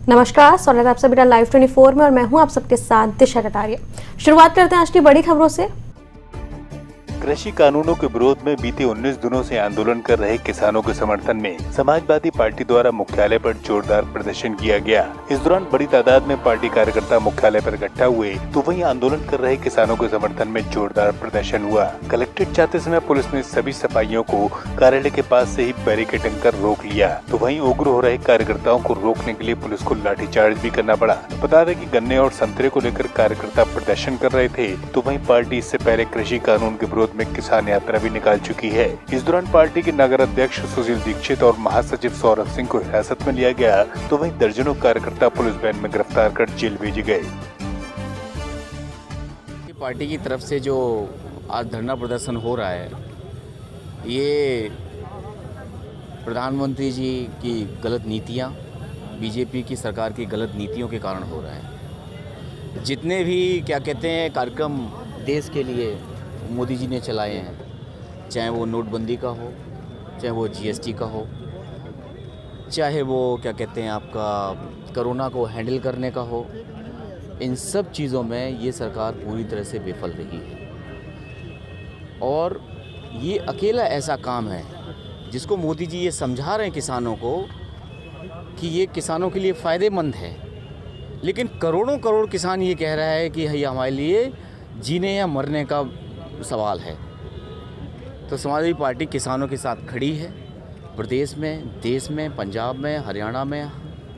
नमस्कार, स्वागत है आप सभी का लाइव 24 में और मैं हूं आप सबके साथ दिशा कटारिया। शुरुआत करते हैं आज की बड़ी खबरों से। कृषि कानूनों के विरोध में बीते 19 दिनों से आंदोलन कर रहे किसानों के समर्थन में समाजवादी पार्टी द्वारा मुख्यालय पर जोरदार प्रदर्शन किया गया। इस दौरान बड़ी तादाद में पार्टी कार्यकर्ता मुख्यालय पर इकट्ठा हुए तो वहीं आंदोलन कर रहे किसानों के समर्थन में जोरदार प्रदर्शन हुआ। कलेक्ट्रेट जाते समय पुलिस ने सभी सिपाहियों को कार्यालय के पास से ही बैरिकेडिंग कर रोक लिया, तो वहीं उग्र हो रहे कार्यकर्ताओं को रोकने के लिए पुलिस को लाठीचार्ज भी करना पड़ा। बता दें कि गन्ने और संतरे को लेकर कार्यकर्ता प्रदर्शन कर रहे थे, तो वहीं पार्टी इससे पहले कृषि कानून के विरोध में किसान यात्रा भी निकाल चुकी है। इस दौरान पार्टी के नगर अध्यक्ष सुशील दीक्षित और महासचिव सौरभ सिंह को हिरासत में लिया गया, तो वहीं दर्जनों कार्यकर्ता पुलिस वैन में गिरफ्तार कर जेल भेजे गए। पार्टी की तरफ से जो आज धरना प्रदर्शन हो रहा है, ये प्रधानमंत्री जी की गलत नीतियाँ, बीजेपी की सरकार की गलत नीतियों के कारण हो रहा है। जितने भी कार्यक्रम देश के लिए मोदी जी ने चलाए हैं, चाहे वो नोटबंदी का हो, चाहे वो जीएसटी का हो, चाहे वो आपका कोरोना को हैंडल करने का हो, इन सब चीज़ों में ये सरकार पूरी तरह से विफल रही है। और ये अकेला ऐसा काम है जिसको मोदी जी ये समझा रहे हैं किसानों को कि ये किसानों के लिए फ़ायदेमंद है, लेकिन करोड़ों करोड़ किसान ये कह रहा है कि ये हमारे लिए जीने या मरने का सवाल है। तो समाजवादी पार्टी किसानों के साथ खड़ी है, प्रदेश में, देश में, पंजाब में, हरियाणा में,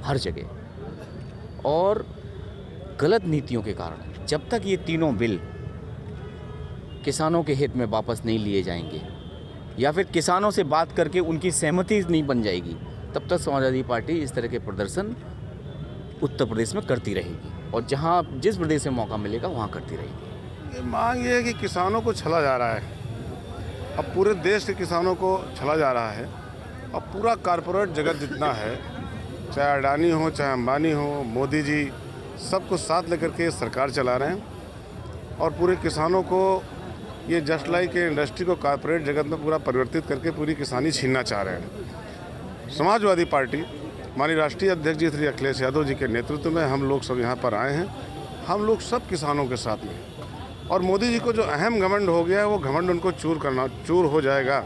हर जगह। और गलत नीतियों के कारण जब तक ये तीनों बिल किसानों के हित में वापस नहीं लिए जाएंगे या फिर किसानों से बात करके उनकी सहमति नहीं बन जाएगी, तब तक समाजवादी पार्टी इस तरह के प्रदर्शन उत्तर प्रदेश में करती रहेगी और जहां जिस प्रदेश में मौका मिलेगा वहां करती रहेगी। मांग ये है कि किसानों को छला जा रहा है, अब पूरे देश के किसानों को छला जा रहा है। अब पूरा कॉरपोरेट जगत जितना है, चाहे अडानी हो, चाहे अंबानी हो, मोदी जी सबको साथ लेकर के सरकार चला रहे हैं और पूरे किसानों को ये जस्ट लाइक इंडस्ट्री को कॉरपोरेट जगत में पूरा परिवर्तित करके पूरी किसानी छीनना चाह रहे हैं। समाजवादी पार्टी हमारी राष्ट्रीय अध्यक्ष जी श्री अखिलेश यादव जी के नेतृत्व में हम लोग सब यहाँ पर आए हैं। हम लोग सब किसानों के साथ में, और मोदी जी को जो अहम घमंड हो गया है वो घमंड उनको चूर हो जाएगा।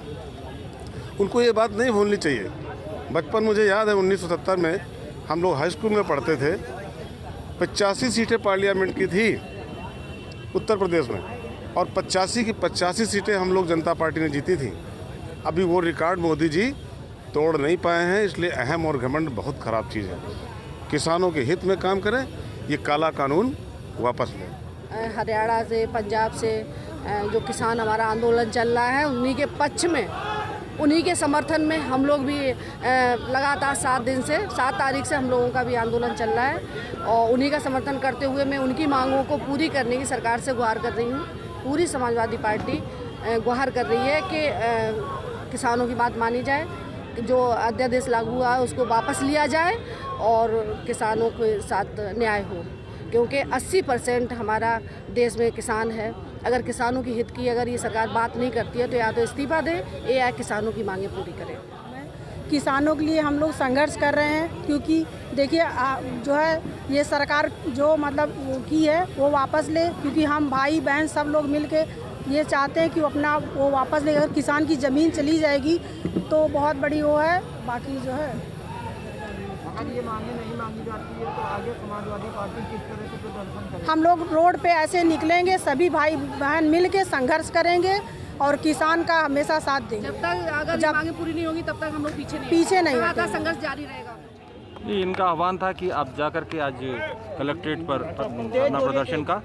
उनको ये बात नहीं भूलनी चाहिए। बचपन मुझे याद है 1970 में हम लोग हाई स्कूल में पढ़ते थे, 85 सीटें पार्लियामेंट की थी उत्तर प्रदेश में और 85 की 85 सीटें हम लोग जनता पार्टी ने जीती थी। अभी वो रिकॉर्ड मोदी जी तोड़ नहीं पाए हैं, इसलिए अहम और घमंड बहुत ख़राब चीज़ है। किसानों के हित में काम करें, ये काला कानून वापस लें। हरियाणा से, पंजाब से जो किसान हमारा आंदोलन चल रहा है, उन्हीं के पक्ष में, उन्हीं के समर्थन में हम लोग भी लगातार 7 तारीख से हम लोगों का भी आंदोलन चल रहा है और उन्हीं का समर्थन करते हुए मैं उनकी मांगों को पूरी करने की सरकार से गुहार कर रही हूँ। पूरी समाजवादी पार्टी गुहार कर रही है कि किसानों की बात मानी जाए, जो अध्यादेश लागू हुआ है उसको वापस लिया जाए और किसानों के साथ न्याय हो, क्योंकि 80% हमारा देश में किसान है। अगर किसानों की हित की अगर ये सरकार बात नहीं करती है तो या तो इस्तीफा दे या किसानों की मांगें पूरी करें। किसानों के लिए हम लोग संघर्ष कर रहे हैं, क्योंकि देखिए जो है ये सरकार जो की है वो वापस ले, क्योंकि हम भाई बहन सब लोग मिल के ये चाहते हैं कि अपना वो वापस ले। अगर किसान की ज़मीन चली जाएगी तो बहुत बड़ी वो है। बाकी जो है अगर ये मांगे नहीं मांगी जाती है तो आगे समाजवादी पार्टी किस तरह से प्रदर्शन करेगी? हम लोग रोड पे ऐसे निकलेंगे, सभी भाई बहन मिल के संघर्ष करेंगे और किसान का हमेशा साथ देंगे। जब तक अगर मांगे पूरी नहीं होगी तब तक हम लोग पीछे नहीं लगातार संघर्ष जारी रहेगा। जी, इनका आह्वान था कि आप जाकर के आज कलेक्ट्रेट पर धरना प्रदर्शन का,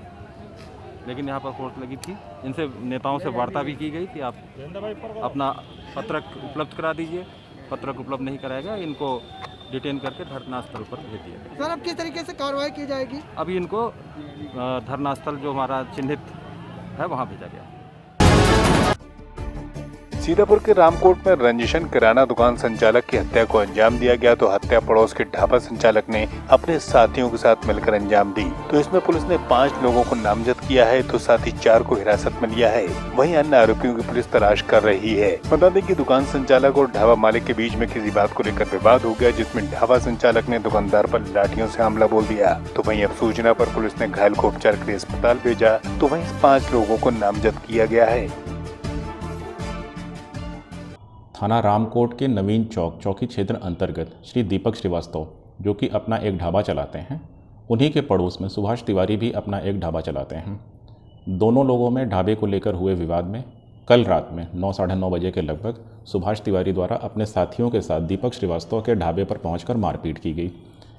लेकिन यहाँ पर फोर्स लगी थी। इनसे नेताओं से वार्ता भी की गई कि आप अपना पत्रक उपलब्ध करा दीजिए। पत्रक उपलब्ध नहीं कराएगा, इनको डिटेन करके धरना स्थल पर भेज दिया गया। सर, अब किस तरीके से कार्रवाई की जाएगी? अभी इनको धरना स्थल जो हमारा चिन्हित है वहाँ भेजा गया। सीतापुर के रामकोट में रंजिशन किराना दुकान संचालक की हत्या को अंजाम दिया गया तो हत्या पड़ोस के ढाबा संचालक ने अपने साथियों के साथ मिलकर अंजाम दी। तो इसमें पुलिस ने 5 लोगों को नामजद किया है तो साथ ही 4 को हिरासत में लिया है। वहीं अन्य आरोपियों की पुलिस तलाश कर रही है। बता दें कि दुकान संचालक और ढाबा मालिक के बीच में किसी बात को लेकर विवाद हो गया, जिसमें ढाबा संचालक ने दुकानदार पर लाठियों से हमला बोल दिया। तो वहीं अब सूचना पर पुलिस ने घायल को उपचार के लिए अस्पताल भेजा तो वहीं 5 लोगों को नामजद किया गया है। थाना रामकोट के नवीन चौक चौकी क्षेत्र अंतर्गत श्री दीपक श्रीवास्तव, जो कि अपना एक ढाबा चलाते हैं, उन्हीं के पड़ोस में सुभाष तिवारी भी अपना एक ढाबा चलाते हैं। दोनों लोगों में ढाबे को लेकर हुए विवाद में कल रात में 9 साढ़े 9 बजे के लगभग सुभाष तिवारी द्वारा अपने साथियों के साथ दीपक श्रीवास्तव के ढाबे पर पहुंचकर मारपीट की गई।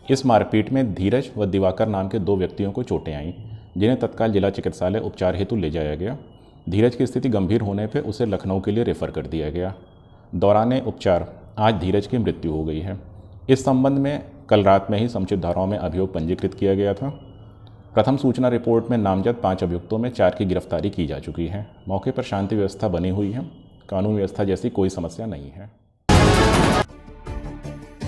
इस मारपीट में धीरज व दिवाकर नाम के 2 व्यक्तियों को चोटें आईं, जिन्हें तत्काल जिला चिकित्सालय उपचार हेतु ले जाया गया। धीरज की स्थिति गंभीर होने पर उसे लखनऊ के लिए रेफर कर दिया गया। दौरान उपचार आज धीरज की मृत्यु हो गई है। इस संबंध में कल रात में ही समुचित धाराओं में अभियोग पंजीकृत किया गया था। प्रथम सूचना रिपोर्ट में नामजद 5 अभियुक्तों में 4 की गिरफ्तारी की जा चुकी है। मौके पर शांति व्यवस्था बनी हुई है। कानून व्यवस्था जैसी कोई समस्या नहीं है।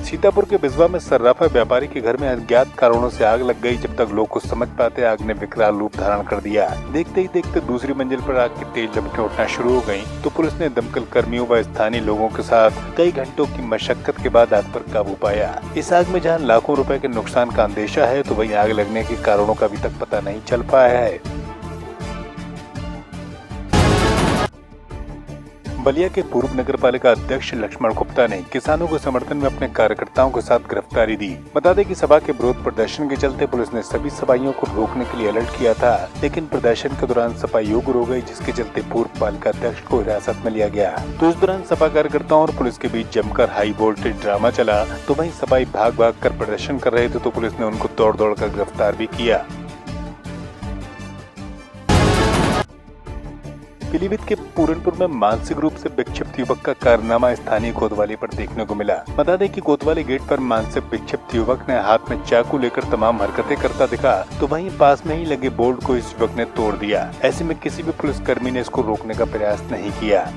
सीतापुर के बिजवा में सर्राफा व्यापारी के घर में अज्ञात कारणों से आग लग गई। जब तक लोग कुछ समझ पाते आग ने विकराल रूप धारण कर दिया। देखते ही देखते दूसरी मंजिल पर आग की तेज लपटें उठना शुरू हो गईं, तो पुलिस ने दमकल कर्मियों व स्थानीय लोगों के साथ कई घंटों की मशक्कत के बाद आग पर काबू पाया। इस आग में जहां लाखों रुपए के नुकसान का अंदेशा है, तो वहीं आग लगने के कारणों का अभी तक पता नहीं चल पाया है। बलिया के पूर्व नगर पालिका अध्यक्ष लक्ष्मण गुप्ता ने किसानों के समर्थन में अपने कार्यकर्ताओं के साथ गिरफ्तारी दी। बता दें कि सभा के विरोध प्रदर्शन के चलते पुलिस ने सभी सभाइयों को रोकने के लिए अलर्ट किया था, लेकिन प्रदर्शन के दौरान सपा युग्म हो गई, जिसके चलते पूर्व पालिका अध्यक्ष को हिरासत में लिया गया। तो इस दौरान सपा कार्यकर्ताओं और पुलिस के बीच जमकर हाई वोल्टेज ड्रामा चला। तो वहीं सपाई भाग कर प्रदर्शन कर रहे थे, तो पुलिस ने उनको दौड़ कर गिरफ्तार भी किया। पीलीभीत के पूरनपुर में मानसिक रूप से विक्षिप्त युवक का कारनामा स्थानीय कोतवाली पर देखने को मिला। बता दें कि कोतवाली गेट पर मानसिक विक्षिप्त युवक ने हाथ में चाकू लेकर तमाम हरकतें करता दिखा, तो वहीं पास में ही लगे बोर्ड को इस युवक ने तोड़ दिया। ऐसे में किसी भी पुलिसकर्मी ने इसको रोकने का प्रयास नहीं किया।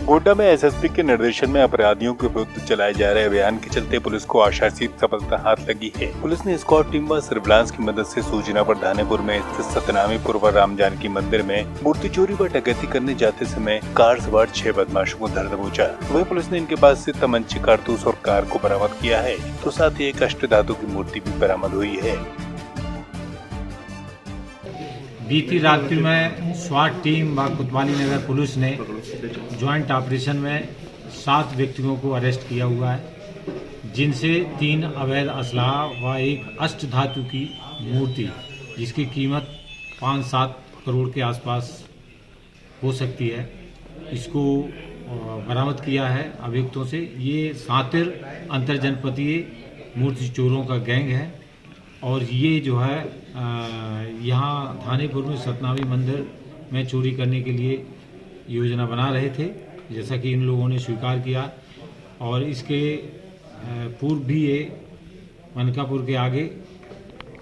गोड्डा में एसएसपी के निर्देशन में अपराधियों के विरुद्ध चलाए जा रहे अभियान के चलते पुलिस को आशातीत सफलता हाथ लगी है। पुलिस ने स्क्वाड टीम व सर्विलांस की मदद से सूचना पर धानेपुर में स्थित सतनामीपुर व राम जानकी मंदिर में मूर्ति चोरी व डकैती करने जाते समय कार सवार 6 बदमाशों को धर दबोचा। वहीं पुलिस ने इनके पास से तमंचे, कारतूस और कार को बरामद किया है, तो साथ ही एक अष्ट धातु की मूर्ति भी बरामद हुई है। बीती रात्रि में स्वाट टीम व कोतवाली नगर पुलिस ने ज्वाइंट ऑपरेशन में 7 व्यक्तियों को अरेस्ट किया हुआ है, जिनसे 3 अवैध असलाह व एक अष्ट धातु की मूर्ति जिसकी कीमत 5-7 करोड़ के आसपास हो सकती है, इसको बरामद किया है अभियुक्तों से। ये सातिर अंतरजनपदीय मूर्ति चोरों का गैंग है और ये जो है यहाँ थानेपुर में सतनामी मंदिर में चोरी करने के लिए योजना बना रहे थे, जैसा कि इन लोगों ने स्वीकार किया। और इसके पूर्व भी ये मनकापुर के आगे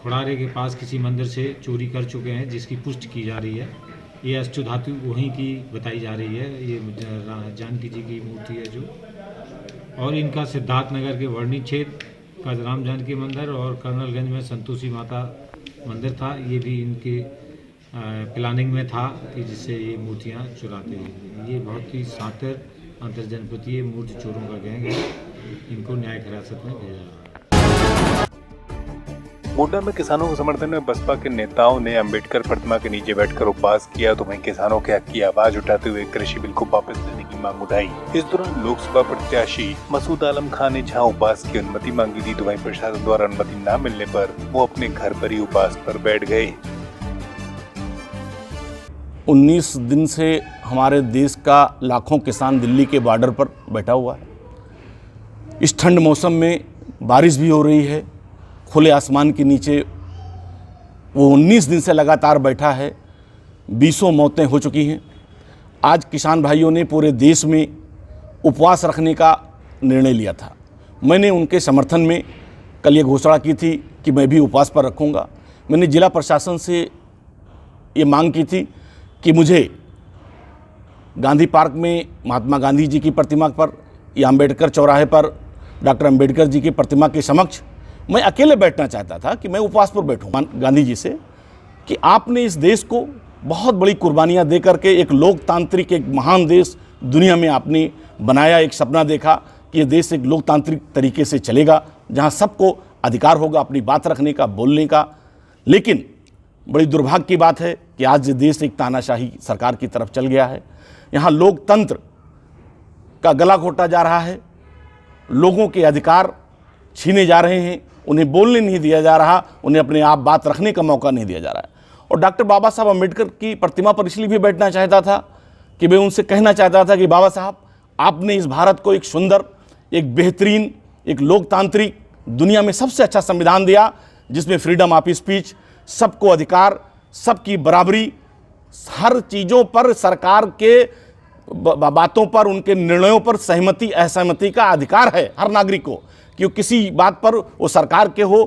खुड़ारे के पास किसी मंदिर से चोरी कर चुके हैं, जिसकी पुष्टि की जा रही है। ये अष्ट धातु वहीं की बताई जा रही है, ये जानकी जी की मूर्ति है जो। और इनका सिद्धार्थनगर के वर्णी क्षेत्र का राम जानकी मंदिर और कर्नलगंज में संतोषी माता मंदिर था, ये भी इनके प्लानिंग में था कि जिससे ये मूर्तियाँ चुराते हैं। ये बहुत ही सातिर अंतरजनपदीय मूर्ति चोरों का गैंग है, इनको न्यायिक हिरासत में भेजा रहा है। गोड्डा में किसानों के समर्थन में बसपा के नेताओं ने अंबेडकर प्रतिमा के नीचे बैठकर उपवास किया, तो वहीं किसानों के हक की आवाज उठाते हुए कृषि बिल को वापस लेने की मांग उठाई। इस दौरान लोकसभा प्रत्याशी मसूद आलम खान ने जहां उपवास की अनुमति मांगी थी, तो वहीं प्रशासन द्वारा अनुमति न मिलने पर वो अपने घर पर ही उपवास पर बैठ गए। 19 दिन से हमारे देश का लाखों किसान दिल्ली के बॉर्डर पर बैठा हुआ है। इस ठंड मौसम में बारिश भी हो रही है, खुले आसमान के नीचे वो 19 दिन से लगातार बैठा है। 20 मौतें हो चुकी हैं। आज किसान भाइयों ने पूरे देश में उपवास रखने का निर्णय लिया था। मैंने उनके समर्थन में कल ये घोषणा की थी कि मैं भी उपवास पर रखूँगा। मैंने जिला प्रशासन से ये मांग की थी कि मुझे गांधी पार्क में महात्मा गांधी जी की प्रतिमा पर या अंबेडकर चौराहे पर डॉक्टर अंबेडकर जी की प्रतिमा के समक्ष मैं अकेले बैठना चाहता था कि मैं उपवास पर बैठूं गांधी जी से कि आपने इस देश को बहुत बड़ी कुर्बानियां दे करके एक लोकतांत्रिक, एक महान देश दुनिया में आपने बनाया। एक सपना देखा कि ये देश एक लोकतांत्रिक तरीके से चलेगा, जहां सबको अधिकार होगा अपनी बात रखने का, बोलने का। लेकिन बड़ी दुर्भाग्य की बात है कि आज ये देश एक तानाशाही सरकार की तरफ चल गया है। यहाँ लोकतंत्र का गला घोटा जा रहा है, लोगों के अधिकार छीने जा रहे हैं, उन्हें बोलने नहीं दिया जा रहा, उन्हें अपने आप बात रखने का मौका नहीं दिया जा रहा है। और डॉक्टर बाबा साहब अम्बेडकर की प्रतिमा पर इसलिए भी बैठना चाहता था कि मैं उनसे कहना चाहता था कि बाबा साहब, आपने इस भारत को एक सुंदर, एक बेहतरीन, एक लोकतांत्रिक, दुनिया में सबसे अच्छा संविधान दिया, जिसमें फ्रीडम ऑफ स्पीच, सबको अधिकार, सबकी बराबरी, हर चीज़ों पर, सरकार के बातों पर, उनके निर्णयों पर सहमति असहमति का अधिकार है हर नागरिक को, कि वो किसी बात पर, वो सरकार के हो,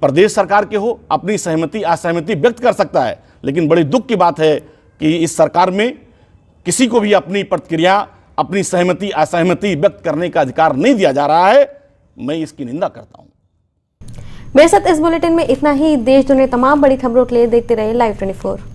प्रदेश सरकार के हो, अपनी सहमति असहमति व्यक्त कर सकता है। लेकिन बड़ी दुख की बात है कि इस सरकार में किसी को भी अपनी प्रतिक्रिया, अपनी सहमति असहमति व्यक्त करने का अधिकार नहीं दिया जा रहा है। मैं इसकी निंदा करता हूं। मेरे साथ इस बुलेटिन में इतना ही। देश दुनिया तमाम बड़ी खबरों के लिए देखते रहे Live 24।